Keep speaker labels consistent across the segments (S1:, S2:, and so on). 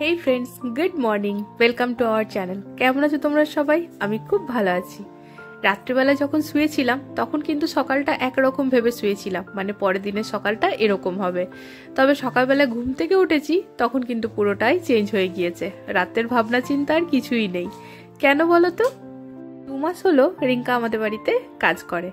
S1: Hey friends, good morning, welcome to our channel. কেমন আছো তোমরা সবাই? আমি খুব ভালো আছি। রাত্রিবেলা যখন শুয়েছিলাম তখন কিন্তু সকালটা একরকম ভেবে শুয়েছিলাম, মানে পরের দিনের সকালটা এরকম হবে। তবে সকালবেলা ঘুম থেকে উঠেছি তখন কিন্তু পুরোটাই চেঞ্জ হয়ে গিয়েছে। রাতের ভাবনা চিন্তা আর কিছুই নেই। কেন বলো তো? 2 মাস হলো রিঙ্কা আমাদের বাড়িতে কাজ করে,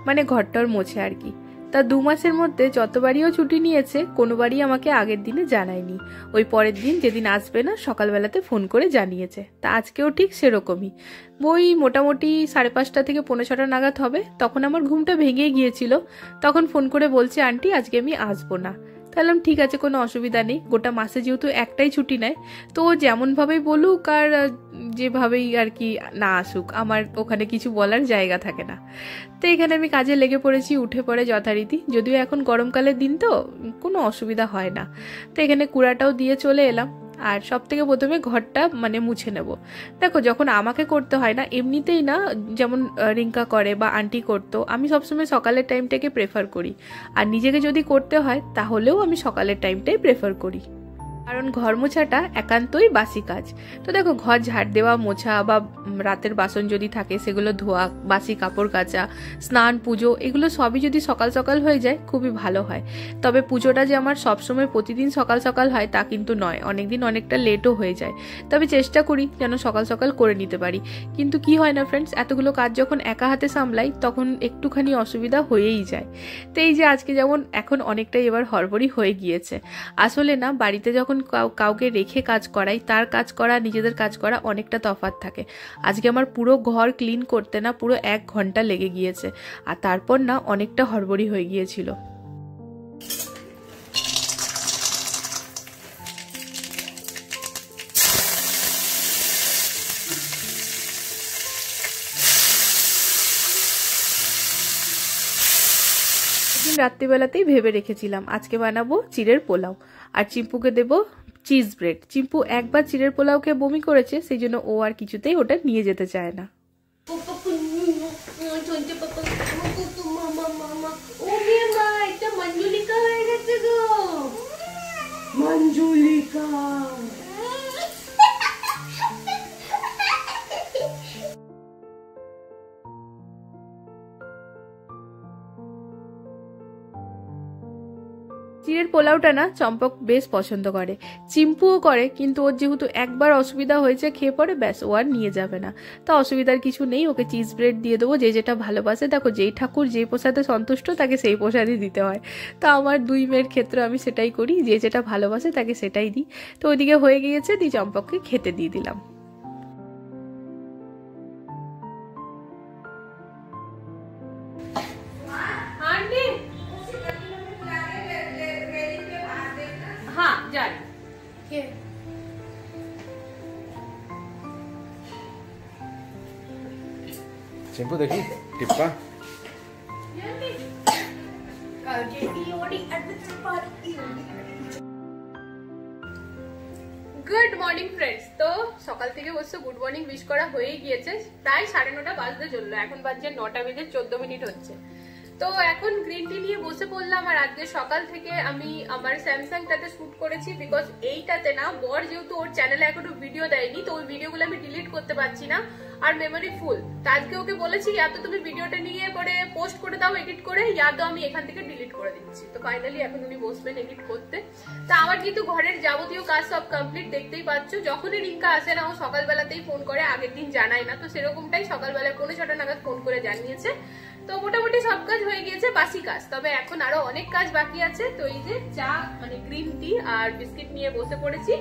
S1: মানে ঘরটার মোছে আর কি। তা 2 মাসের মধ্যে যতবারইও ছুটি নিয়েছে কোনোবারই আমাকে আগের দিনে জানায়নি। ওই পরের দিন যেদিন আসবে না সকালবেলাতে ফোন করে জানিয়েছে। তা আজকেও ঠিক সেরকমই। ওই মোটামুটি 5:30 থেকে 6:45 নাগাদ হবে, তখন আমার ঘুমটা ভেঙে গিয়েছিল। তখন ফোন করে বলছে, আন্টি আজকে আমি আসবো না। তাহলে ঠিক আছে, কোনো অসুবিধা নেই, গোটা মাসে যেহেতু একটাই ছুটি নেয় তো ও যেমনভাবেই বলুক আর যেভাবেই আর কি না আসুক, আমার ওখানে কিছু বলার জায়গা থাকে না। তো এখানে আমি কাজে লেগে পড়েছি, উঠে পড়ে যথারীতি। যদিও এখন গরমকালের দিন তো কোনো অসুবিধা হয় না। তো এখানে কুড়াটাও দিয়ে চলে এলাম। আর সব থেকে প্রথমে ঘরটা মানে মুছে নেব। দেখো, যখন আমাকে করতে হয় না, এমনিতেই না, যেমন রিঙ্কা করে বা আন্টি করতো, আমি সবসময় সকালের টাইমটাকে প্রেফার করি। আর নিজেকে যদি করতে হয় তাহলেও আমি সকালের টাইমটাই প্রেফার করি, কারণ ঘর মোছাটা একান্তই বাসি কাজ। তো দেখো, ঘর ঝাড় দেওয়া, মোছা বা রাতের বাসন যদি থাকে সেগুলো ধোয়া, বাসি কাপড় কাচা, স্নান, পুজো, এগুলো সবই যদি সকাল সকাল হয়ে যায় খুবই ভালো হয়। তবে পুজোটা যে আমার সবসময় প্রতিদিন সকাল সকাল হয় তা কিন্তু নয়, অনেকদিন অনেকটা লেটও হয়ে যায়। তবে চেষ্টা করি যেন সকাল সকাল করে নিতে পারি। কিন্তু কি হয় না ফ্রেন্ডস, এতগুলো কাজ যখন একা হাতে সামলাই তখন একটুখানি অসুবিধা হয়েই যায়। তো এই যে আজকে যেমন এখন অনেকটাই এবার হড়বড়ি হয়ে গিয়েছে। আসলে না, বাড়িতে যখন কাউকে রেখে কাজ করাই, তার কাজ করা নিজেদের কাজ করা অনেকটা তফাৎ থাকে। আজকে আমার পুরো ঘর ক্লিন করতে না পুরো 1 ঘন্টা লেগে গিয়েছে। আর তারপর না অনেকটা হড়বড়ি হয়ে গিয়েছিল। রাত্রিবেলাতেই ভেবে রেখেছিলাম আজকে বানাবো চিড়ের পোলাও, আর চিম্পুকে দেব চিজ ব্রেড। চিম্পু একবার চিড়ের পোলাও খেয়ে বমি করেছে, সেই জন্য ও আর কিছুতেই ওটা নিয়ে যেতে চায় না। চিড়ের পোলাওটা না চম্পক বেশ পছন্দ করে, চিম্পুও করে, কিন্তু ওর যেহেতু একবার অসুবিধা হয়েছে খেয়ে পরে, ব্যাস ও আর নিয়ে যাবে না। তো অসুবিধার কিছু নেই, ওকে চিজ ব্রেড দিয়ে দেবো, যে যেটা ভালোবাসে। দেখো, যেই ঠাকুর যে প্রসাদে সন্তুষ্ট তাকে সেই প্রসাদই দিতে হয়। তো আমার 2 মেয়ের ক্ষেত্রে আমি সেটাই করি, যে যেটা ভালোবাসে তাকে সেটাই দিই। তো ওইদিকে হয়ে গিয়েছে, দিয়ে চম্পককে খেতে দিয়ে দিলাম।
S2: चिंपू देखी टिप्पा।
S1: Good morning friends. তো সকাল থেকে অবশ্য গুড মর্নিং উইশ করা হয়ে গিয়েছে, প্রায় 9:30 বাজতে চললো, এখন বাজছে 9:14 হচ্ছে। তো এখন গ্রিন টি নিয়ে বসে পড়লাম। আর আজকে সকাল থেকে আমি আমার স্যামসাংটাতে শুট করেছি, বিকজ এইটাতে না বর যেহেতু ওর চ্যানেলে এখনো ভিডিও দেয়নি, তো ওই ভিডিওগুলো আমি ডিলিট করতে পারছি না, আর মেমোরি ফুল। তো আজকে ওকে বলেছি, ইয়া তো তুমি ভিডিওটা নিয়ে পরে পোস্ট করে দাও এডিট করে, ইয়া তো আমি এখান থেকে ডিলিট করে দিচ্ছি। তো ফাইনালি এখন উনি বসবেন এডিট করতে। তা আমার কিন্তু ঘরের যাবতীয় কাজ সব কমপ্লিট, দেখতেই পাচ্ছ। যখনই রিঙ্কা আসে না, ও সকালবেলাতেই ফোন করে, আগের দিন জানায় না। তো সেরকমটাই সকালবেলা 6:45 নাগাদ ফোন করে জানিয়েছে। তো মোটামুটি সব কাজ হয়ে গিয়েছে, বাসি কাজ। তবে এখন আরো অনেক কাজ বাকি আছে। তো এই যে চা, মানে গ্রিন টি আর বিস্কিট নিয়ে বসে পড়েছি,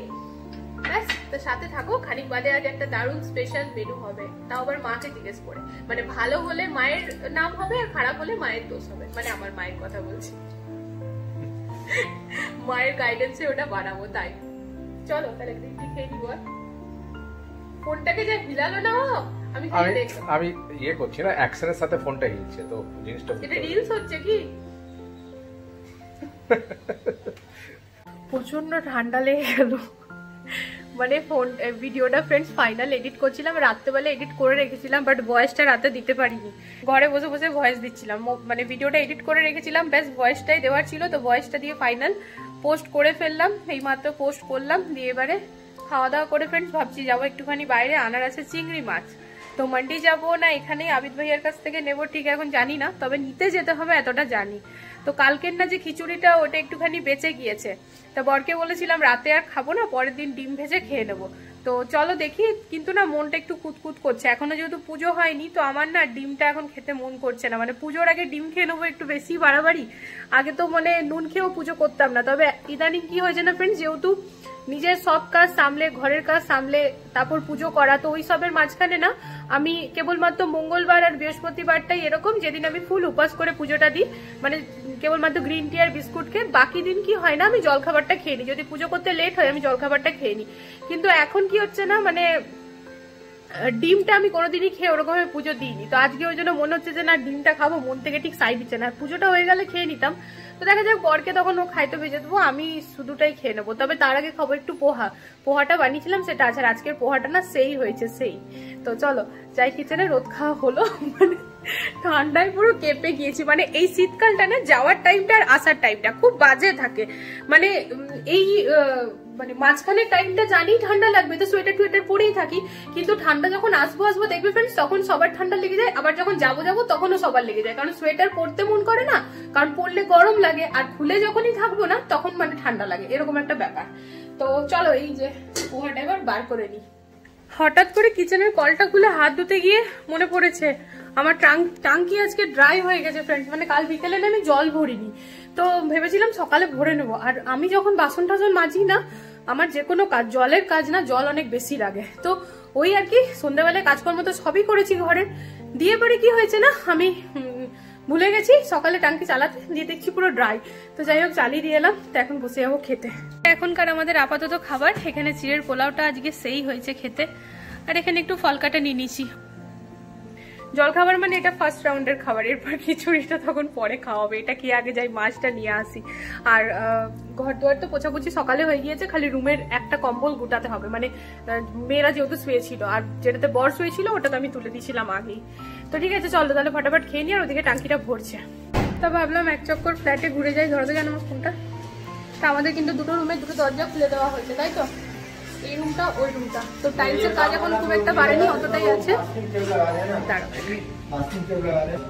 S1: ব্যাস। তো সাথে থাকো, খানিক বাদে আজ একটা দারুণ স্পেশাল মেনু হবে, তাও আবার মাকে জিজ্ঞেস করে। মানে ভালো হলে মায়ের নাম হবে, আর খারাপ হলে মায়ের দোষ হবে, মানে আমার মায়ের কথা বলছি। মায়ের গাইডেন্সে ওটা বানাবো, তাই চলো তাহলে গ্রিন টি খেয়ে নিবো। ফোনটাকে যা হিলালো না,
S2: আমি ইয়ে করছি না, অ্যাকশনের সাথে ফোনটা হিলছে, তো জিনিসটা
S1: এটা রিলস হচ্ছে কি? প্রচন্ড ঠান্ডা লেগে গেল। মানে ফোন ভিডিওটা ফ্রেন্ডস ফাইনাল এডিট করছিলাম, রাত্রেবেলা এডিট করে রেখেছিলাম, বাট ভয়েসটা রাতে দিতে পারিনি। ঘরে বসে বসে ভয়েস দিচ্ছিলাম, মানে ভিডিওটা এডিট করে রেখেছিলাম, ব্যাস ভয়েসটাই দেওয়ার ছিল। তো ভয়েসটা দিয়ে ফাইনাল পোস্ট করে ফেললাম, এই মাত্র পোস্ট করলাম, দিয়ে এবারে খাওয়া দাওয়া করে ফ্রেন্ডস ভাবছি যাবো একটুখানি বাইরে, আনার আছে চিংড়ি মাছ। তো মান্ডি যাবো না এখানেই আবিদ ভাইয়ার কাছ থেকে নেবো ঠিক এখন জানি না, তবে নিতে যেতে হবে এতটা জানি। তো কালকের না যে খিচুড়িটা ওটা একটুখানি বেঁচে গিয়েছে, তা বরকে বলেছিলাম রাতে আর খাবো না, পরের দিন ডিম ভেজে খেয়ে নেবো। তো চলো দেখি, কিন্তু না মনটা একটু কুতকুত করছে, এখনো যেহেতু পুজো হয়নি তো আমার না ডিমটা এখন খেতে মন করছে না। মানে পুজোর আগে ডিম খেয়ে নেবো একটু বেশি বাড়াবাড়ি। আগে তো মানে নুন খেয়েও পুজো করতাম না, তবে ইদানিং কি হয়েছে না ফ্রেন্ডস, যেহেতু নিজের সব কাজ সামলে, ঘরের কাজ সামলে তারপর পুজো করা, তো ওই সবের মাঝখানে না আমি কেবলমাত্র মঙ্গলবার আর বৃহস্পতিবারটাই এরকম যেদিন আমি ফুল উপাস করে পুজোটা দিই, মানে কেবলমাত্র গ্রিন টি আর বিস্কুট খেয়ে, বাকি দিন কি হয় না আমি জলখাবারটা খেয়ে নিই। যদি পুজো করতে লেট হয় আমি জলখাবারটা খেয়ে নিই। কিন্তু এখন কি হচ্ছে না, মানে ডিমটা আমি কোনোদিনই খেয়ে ওরকম পুজো দিইনি, তো আজকে ওই জন্য মনে হচ্ছে যে না ডিমটা খাবো, মন থেকে ঠিক সাই দিচ্ছে না। পুজোটা হয়ে গেলে খেয়ে নিতাম, তো দেখা যাক বরকে তখন ও খাইতে ভেজে দেবো, আমি শুধুটাই খেয়ে নেবো। তবে তার আগে খাবো একটু পোহাটা বানিয়েছিলাম সেটা আছে, আর আজকের পোহাটা না সেই হয়েছে সেই। তো চলো যাই কিচেনে, রোদ খাওয়া হলো, মানে ঠান্ডায় পুরো কেঁপে গিয়েছি। মানে এই শীতকালটা না যাওয়ার টাইমটা আর আসার টাইমটা খুব বাজে থাকে, মানে এই মানে মাঝখানের টাইমটা জানি ঠান্ডা লাগবে তো সোয়েটার টুয়েটার পরেই থাকি, কিন্তু ঠান্ডা যখন আসবো দেখবে ফ্রেন্ডস তখন সবার ঠান্ডা লেগে যায়, আবার যখন যাবো তখনও সবার লেগে যায়, কারণ সোয়েটার পরতে মন করে না, কারণ পরলে গরম লাগে, আর খুলে যখনই থাকবো না তখন মানে ঠান্ডা লাগে, এরকম একটা ব্যাপার। তো চলো এই যে পোহাটা এবার বার করে নিই। হঠাৎ করে কিচেনের কলটা খুলে হাত ধুতে গিয়ে মনে পড়েছে আমার টাঙ্কি আজকে ড্রাই হয়ে গেছে ফ্রেন্ডস, মানে কাল বিকেলে না আমি জল ভরিনি, তো ভেবেছিলাম সকালে ভরে নেবো। আর আমি যখন বাসন টাসন মাজি না, আমার যে কোনো কাজ, জলের কাজ না জল অনেক বেশি লাগে, তো ওই আর কি সন্ধ্যাবেলায় কাজকর্ম তো সবই করেছি ঘরের, দিয়ে পরে কি হয়েছে না আমি ভুলে গেছি সকালে টাঙ্কি চালাতে, দিয়ে দেখছি পুরো ড্রাই। তো যাই হোক চালিয়ে দিয়ে এলাম, তো এখন বসে যাবো খেতে। এখনকার আমাদের আপাতত খাবার এখানে চিড়ের পোলাওটা আজকে সেই হয়েছে খেতে, আর এখানে একটু ফল কাটা নিয়ে নিয়েছি। জল খাবার মানে এটা ফার্স্ট রাউন্ডের খাবার, এরপর খিচুড়িটা তখন পরে খাওয়াবে, এটা কি আগে যাই মাছটা নিয়ে আসি। আর ঘর দুয়ার তো পোছাপুছি সকালে হয়ে গিয়েছে, খালি রুমের একটা কম্বল গুটাতে হবে, মানে মেয়েরা যেহেতু শুয়েছিল আর যেটাতে বর শুয়েছিল ওটা তো আমি তুলে দিয়েছিলাম আগেই। তো ঠিক আছে চলো তাহলে ফটাফট খেয়ে নিই, আর ওদিকে টাঙ্কিটা ভরছে। তা ভাবলাম এক চক্কর ফ্ল্যাটে ঘুরে যাই, ধরতে জানো আমার ফোনটা। তা আমাদের কিন্তু দুটো রুমে দুটো দরজা খুলে দেওয়া হয়েছে, তাই তো এই রুমটা ওই রুমটা, তো টাইলসের কাজ এখন খুব একটা বাড়েনি, অতটাই আছে।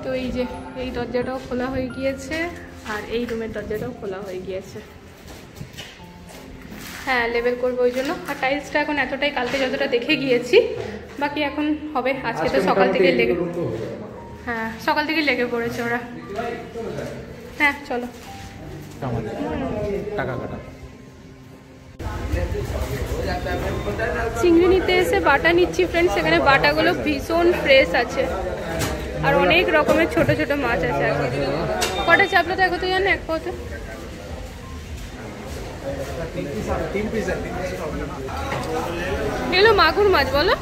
S1: তো এই যে এই দরজাটাও খোলা হয়ে গিয়েছে, আর এই রুমের দরজাটাও খোলা হয়ে গিয়েছে। হ্যাঁ লেবেল করবো ওই জন্য, আর টাইলসটা এখন এতটাই কালকে যতটা দেখে গিয়েছি, বাকি এখন হবে। আজকে তো সকাল থেকে লেগে, হ্যাঁ সকাল থেকে লেগে পড়েছে ওরা। হ্যাঁ চলো
S2: টাকা কাটা।
S1: চিংড়ি নিতে এসে বাটা নিচ্ছি ফ্রেন্ডস, এখানে বাটাগুলো ভীষণ ফ্রেশ আছে, আর অনেক রকমের ছোট ছোট মাছ আছে। কটা চাপলো দেখো তো জানো এক পাতে? এগুলো মাগুর মাছ বলো?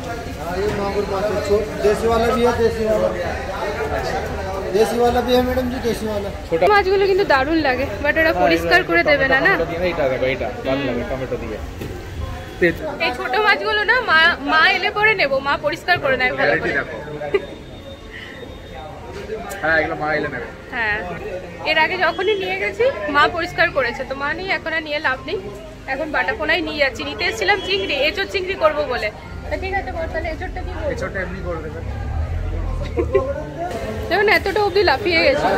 S1: ছোট মাছগুলো কিন্তু দারুণ লাগে, বাট ওরা পরিষ্কার করে দেবে না। না এই ছোট মাছগুলো না মা এলে পরে নেবো, মা পরিষ্কার করে নেয় ভালো করে। হ্যাঁ এর আগে যখনই নিয়ে গেছি মা পরিষ্কার করেছে, তো মা নেই এখন আর নিয়ে লাভ নেই, এখন বাটা পোনাই নিয়ে যাচ্ছি। নিতে এসেছিলাম চিংড়ি, এঁচোড় চিংড়ি করবো বলে। ঠিক আছে তাহলে এঁচোড়টা কি করবো? এঁচোড়টা এমনি করে দেবে। দেখুন এতটা অবধি লাফিয়ে গেছে,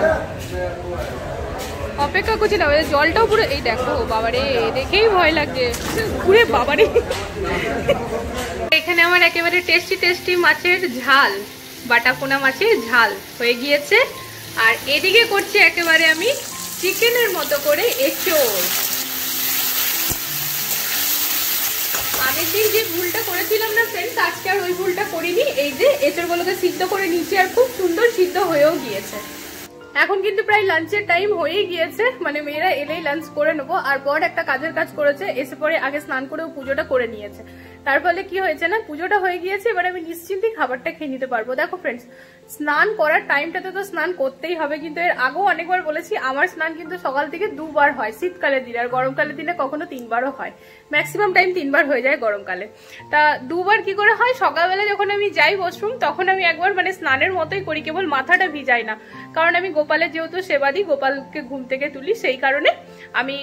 S1: অপেক্ষা করছি না, জলটাও পুরো এই দেখো বাবারে, দেখেই ভয় লাগছে পুরে বাবারে। এখানে আমার একেবারে টেস্টি টেস্টি মাছের ঝাল, বাটা পোনা মাছের ঝাল হয়ে গিয়েছে, আর এদিকে করছি একেবারে আমি চিকেনের মতো করে এঁচোড়। আগের দিন যে ভুলটা করেছিলাম না ফ্রেন্ডস, আজকে আর ওই ভুলটা করিনি। এই যে এঁচোড়গুলোকে সিদ্ধ করে নিচ্ছি, আর খুব সুন্দর সিদ্ধ হয়েও গিয়েছে। এখন কিন্তু প্রায় লাঞ্চের টাইম হয়ে গিয়েছে, মানে মেয়েরা এলেই লাঞ্চ করে নেবো। আর বর একটা কাজের কাজ করেছে, এসে পরে আগে স্নান করেও পুজোটা করে নিয়েছে, তার ফলে কি হয়েছে না পুজোটা হয়ে গিয়েছে, এবার আমি নিশ্চিন্তে খাবারটা খেয়ে নিতে পারবো। দেখো ফ্রেন্ডস স্নান করার টাইমটাতে তো স্নান করতেই হবে, কিন্তু এর আগেও অনেকবার বলেছি আমার স্নান কিন্তু সকাল থেকে 2 বার হয় শীতকালের দিনে, আর গরমকালের দিনে কখনো 3 বারও হয়, ম্যাক্সিমাম টাইম 3 বার হয়ে যায় গরমকালে। তা 2 বার কি করে হয়, সকালবেলা যখন আমি যাই ওয়াশরুম তখন আমি একবার মানে স্নানের মতোই করি, কেবল মাথাটা ভিজাই না, কারণ আমি গোপালের যেহেতু সেবা দিই, গোপালকে ঘুম থেকে তুলি, সেই কারণে আমি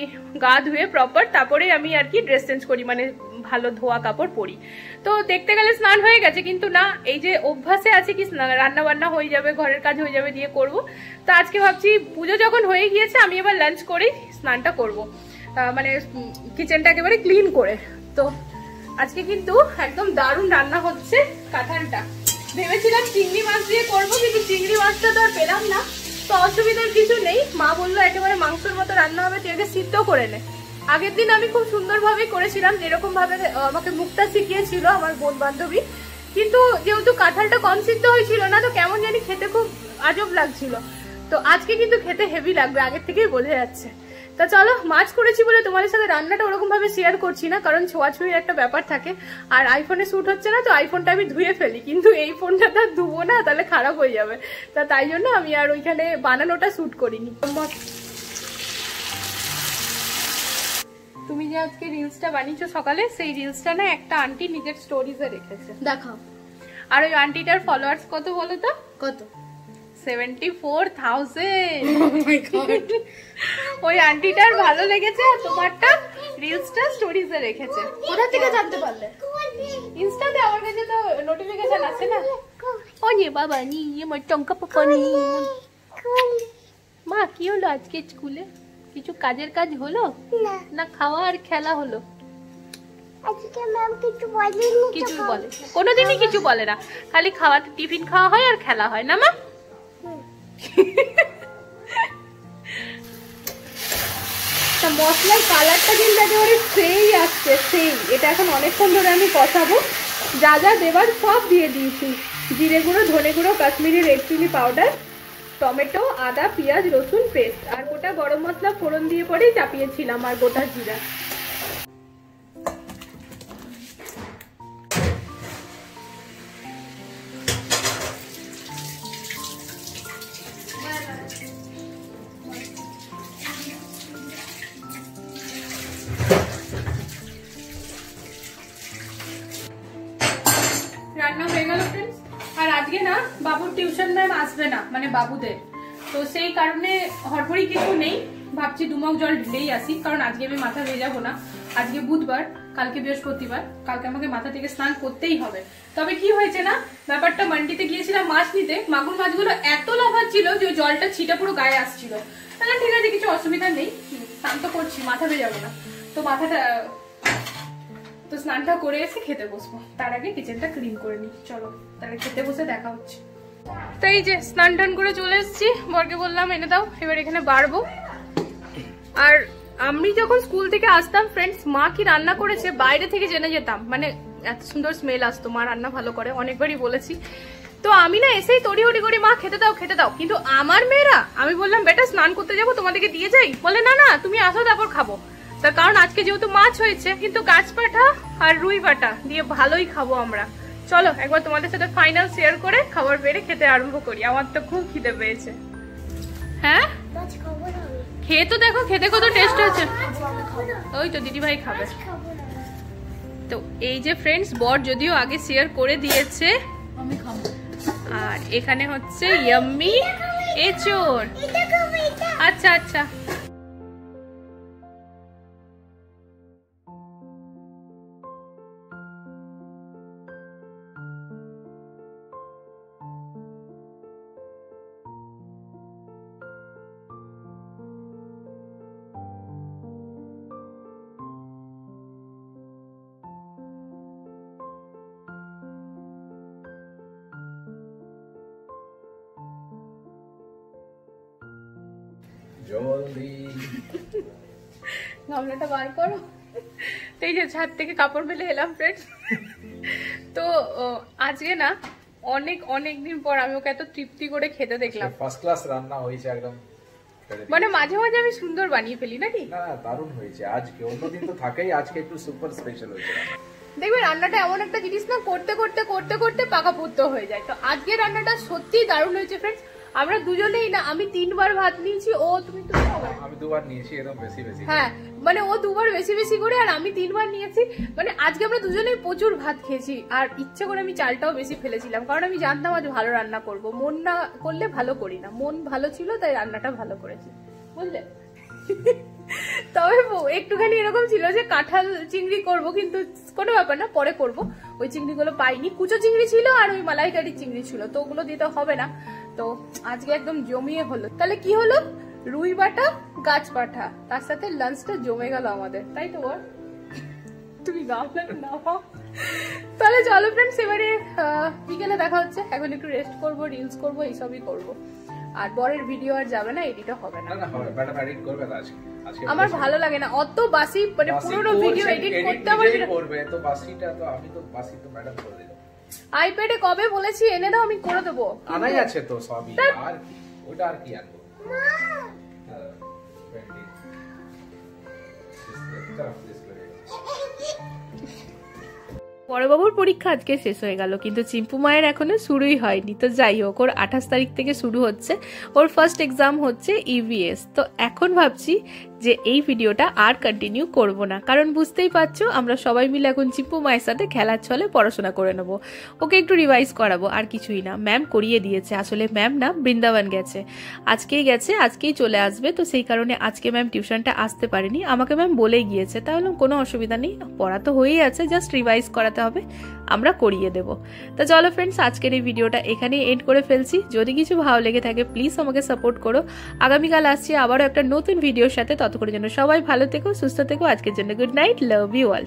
S1: গা ধুয়ে প্রপার তারপরে আমি আর কি ড্রেস চেঞ্জ করি, মানে ভালো ধোয়া কাপড় পরি। তো দেখতে গেলে স্নান হয়ে গেছে, কিন্তু না, এই যে অভ্যাসে আছে কি রান্না বান্না হয়ে যাবে, ঘরের কাজ হয়ে যাবে, দিয়ে করব। তো আজকে ভাবছি পুজো যখন হয়ে গিয়েছে আমি এবার লাঞ্চ করেই স্নানটা করব, মানে কিচেনটা একেবারে ক্লিন করে। তো আজকে কিন্তু একদম দারুণ রান্না হচ্ছে কাঁঠালটা। ভেবেছিলাম চিংড়ি মাছ দিয়ে করবো, কিন্তু চিংড়ি মাছটা তো আর পেলাম না। তো অসুবিধার কিছু নেই, মা বললো একেবারে মাংসের মতো রান্না হবে, তুই আগে সিদ্ধ করে নে। আগের দিন আমি খুব সুন্দরভাবে করেছিলাম, যেরকম ভাবে আমাকে মুখটা শিখিয়েছিল আমার বোন বান্ধবী, কিন্তু যেহেতু কাঁঠালটা কম সিদ্ধ হয়েছিল না, তো কেমন জানি খেতে খুব আজব লাগছিল। তো আজকে কিন্তু খেতে হেভি লাগবে, আগের থেকেই বোঝা যাচ্ছে। তা চলো, মাছ করেছি বলে তোমাদের সাথে রান্নাটা ওরকম ভাবে শেয়ার করছি না, কারণ ছোঁয়াছুঁয়ির একটা ব্যাপার থাকে, আর আইফোনে শুট হচ্ছে না, তো আইফোনটা আমি ধুয়ে ফেলি, কিন্তু এই ফোনটা তো ধুবো না, তাহলে খারাপ হয়ে যাবে। তা তাই জন্য আমি আর ওইখানে বানানোটা শুট করিনি। তুমি যে আজকে রিলসটা বানিয়েছো সকালে, সেই রিলসটা না একটা আন্টি নিজের স্টোরিজে রেখেছে, দেখাও। আর ওই আন্টিটার ফলোয়ার্স কত বলো তো? কত? 74,000। ওই আন্টিটার ভালো লেগেছে, তোমারটা রিলসটা স্টোরিজে রেখেছে। কোথা থেকে জানতে পারলে? ইনস্টাতে, আমার কাছে তো নোটিফিকেশন আছে না। ও যে বাবা নি আমার টঙ্কা পাপা নি। মা কি হলো আজকে স্কুলে? কিছু কাজের কাজ হলো না? খাওয়া আর খেলা হলো? আজকে ম্যাম কিছু বলেনি, কিছু বলে? কোনোদিনই কিছু বলে না, খালি খাওয়া, টিফিন খাওয়া হয় আর খেলা হয় না মা? মশলার কালারটা কিন্তু একেবারে সেই আসছে, সেই। এটা এখন অনেকক্ষণ ধরে আমি কষাবো, যা যা দেবার সব দিয়ে দিয়েছি, জিরে গুঁড়ো, ধনে গুঁড়ো, Kashmiri red chilli powder, tomato, আদা, পেঁয়াজ, রসুন পেস্ট, আর গোটা গরম মশলা ফোড়ন দিয়ে পরেই চাপিয়েছিলাম, আর গোটা জিরা। রান্না হয়ে গেল ফ্রেন্ডস। আর আজকে না বাবুর টিউশন ম্যাম আসবে না, মানে বাবুদের, তো সেই কারণে হড়বড়ি কিছু নেই, ভাবছি দুমগ জল ঢেলেই আসি, কারণ আজকে আমি মাথা ভেজাবো না। আজকে বুধবার, কালকে বৃহস্পতিবার, কালকে আমাকে মাথা থেকে স্নান করতেই হবে। তবে কি হয়েছে না, ব্যাপারটা মান্ডিতে গিয়েছিলাম মাছ নিতে, মাগুর মাছগুলো এত লাফাচ্ছিল যে জলটা ছিটা পুরো গায়ে আসছিল। তাহলে ঠিক আছে, কিছু অসুবিধা নেই, স্নান তো করছি, মাথা ভেজাবো না, তো মাথাটা তো স্নানটা করে এসে খেতে বসবো, তার আগে কিচেনটা ক্লিন করে নিই। চলো তাহলে খেতে বসে দেখা হচ্ছে। তো এই যে স্নান টান করে চলে এসেছি, বরকে বললাম এনে দাও, এবার এখানে বাড়বো। আর আমি যখন স্কুল থেকে আসতাম ফ্রেন্ডস, মা কি রান্না করেছে বাইরে থেকে জেনে যেতাম, মানে এত সুন্দর স্মেল আসতো, মা রান্না ভালো করে, অনেকবারই বলেছি। তো আমি না এসেই তড়িঘড়ি করি, মা খেতে দাও খেতে দাও, কিন্তু আমার মেয়েরা, আমি বললাম বেটা স্নান করতে যাবো, তোমাদেরকে দিয়ে যাই, বলে না না তুমি আসো তারপর খাবো। তার কারণ আজকে যেহেতু মাছ হয়েছে, কিন্তু গাছ পাঠা আর রুই পাঠা দিয়ে ভালোই খাবো আমরা। চলো একবার তোমাদের সাথে ফাইনাল শেয়ার করে খাবার বেড়ে খেতে আরম্ভ করি, আমার তো খুব খিদে পেয়েছে। হ্যাঁ খেয়ে তো দেখো, খেতে কত টেস্ট হচ্ছে। ওই তো দিদি ভাই খাবে। তো এই যে ফ্রেন্ডস, বর যদিও আগে শেয়ার করে দিয়েছে, আমি খাবো। আর এখানে হচ্ছে ইয়াম্মি এঁচোড়। আচ্ছা আচ্ছা, গামলাটা বার করো। তো এই যে ছাদ থেকে কাপড় মেলে এলাম ফ্রেন্ডস। তো আজকে না অনেক অনেক দিন পর আমি ওকে এত তৃপ্তি করে খেতে দেখলাম।
S2: ফার্স্ট ক্লাস রান্না হয়েছে একদম,
S1: মানে মাঝে মাঝে আমি সুন্দর বানিয়ে ফেলি নাকি?
S2: না দারুণ হয়েছে আজকে, অন্যদিন তো থাকেই, আজকে একটু সুপার স্পেশাল হয়েছে।
S1: দেখবে রান্নাটা এমন একটা জিনিস না, করতে করতে করতে করতে পাকাপোক্ত হয়ে যায়। তো আজকে রান্নাটা সত্যিই দারুণ হয়েছে ফ্রেন্ডস। আমরা দুজনেই না, আমি 3 বার ভাত নিয়েছি, ও তুমি
S2: আমি 2 বার নিয়েছি, একদম বেশি বেশি।
S1: হ্যাঁ মানে ও 2 বার বেশি বেশি করে আর আমি 3 বার নিয়েছি। মানে আজকে আমরা দুজনেই প্রচুর ভাত খেয়েছি। আর ইচ্ছে করে আমি চালটাও বেশি ফেলেছিলাম, কারণ আমি জানতাম আজ ভালো রান্না করব। মন না করলে ভালো করি না, মন ভালো ছিল তাই রান্নাটা ভালো করেছি, বুঝলে। তবে একটুখানি এরকম ছিল যে কাঁঠাল চিংড়ি করব, কিন্তু কোনো ব্যাপার না, পরে করব। ওই চিংড়িগুলো পাইনি, কুচো চিংড়ি ছিল আর ওই মালাইকারি চিংড়ি ছিল, তো ওগুলো দিতে হবে না। তো আজকে একদম জমিয়ে হলো। তাহলে কি হলো, রুই বাটা গাছ পাঠা, তার সাথে লাঞ্চটা জমে গেল আমাদের, তাই তো বল? তুমি গামলা নাও। তাহলে চলো ফ্রেন্ডস, এবারে বিকেলে দেখা হচ্ছে। এখন একটু রেস্ট করব, রিলস করব, এইসবই করব। আর বরের ভিডিও আর যাবে না, এডিটও হবে না।
S2: না হবে, ম্যাডাম এডিট করবে আজকে।
S1: আমার ভালো লাগে না অত বাসি, মানে পুরো ভিডিও এডিট করতে আমার
S2: করবে তো বাসিটা, তো আমি তো বাসি তো ম্যাডাম করে দিলাম।
S1: আইপ্যাডে কবে বলেছি এনে দাও, আমি করে দেবো।
S2: আনাই আছে তো সবই, আর কি ওটা আর কি আনবো।
S1: বড়বাবুর পরীক্ষা আজকে শেষ হয়ে গেল, কিন্তু চিম্পু মায়ের এখনো শুরুই হয়নি। তো যাই হোক, ওর 28 তারিখ থেকে শুরু হচ্ছে, ওর ফার্স্ট এক্সাম হচ্ছে ইভিএস। তো এখন ভাবছি যে এই ভিডিওটা আর কন্টিনিউ করব না, কারণ বুঝতেই পারছো আমরা সবাই মিলে এখন চিম্পু মায়ের সাথে খেলার ছলে পড়াশোনা করে নেবো। ওকে একটু রিভাইজ করাবো, আর কিছুই না। ম্যাম করিয়ে দিয়েছে, আসলে ম্যাম না বৃন্দাবন গেছে, আজকেই গেছে, আজকেই চলে আসবে। তো সেই কারণে আজকে ম্যাম টিউশনটা আসতে পারেনি, আমাকে ম্যাম বলেই গিয়েছে। তাহলে কোনো অসুবিধা নেই, পড়া তো হয়েই আছে, জাস্ট রিভাইজ করাতে হবে, আমরা করিয়ে দেব। তো চলো ফ্রেন্ডস, আজকের এই ভিডিওটা এখানেই এন্ড করে ফেলছি। যদি কিছু ভালো লেগে থাকে প্লিজ আমাকে সাপোর্ট করো। আগামীকাল আসছি আবারও একটা নতুন ভিডিওর সাথে, ততক্ষণের জন্য সবাই ভালো থেকো, সুস্থ থেকো। আজকের জন্য good night, love you all.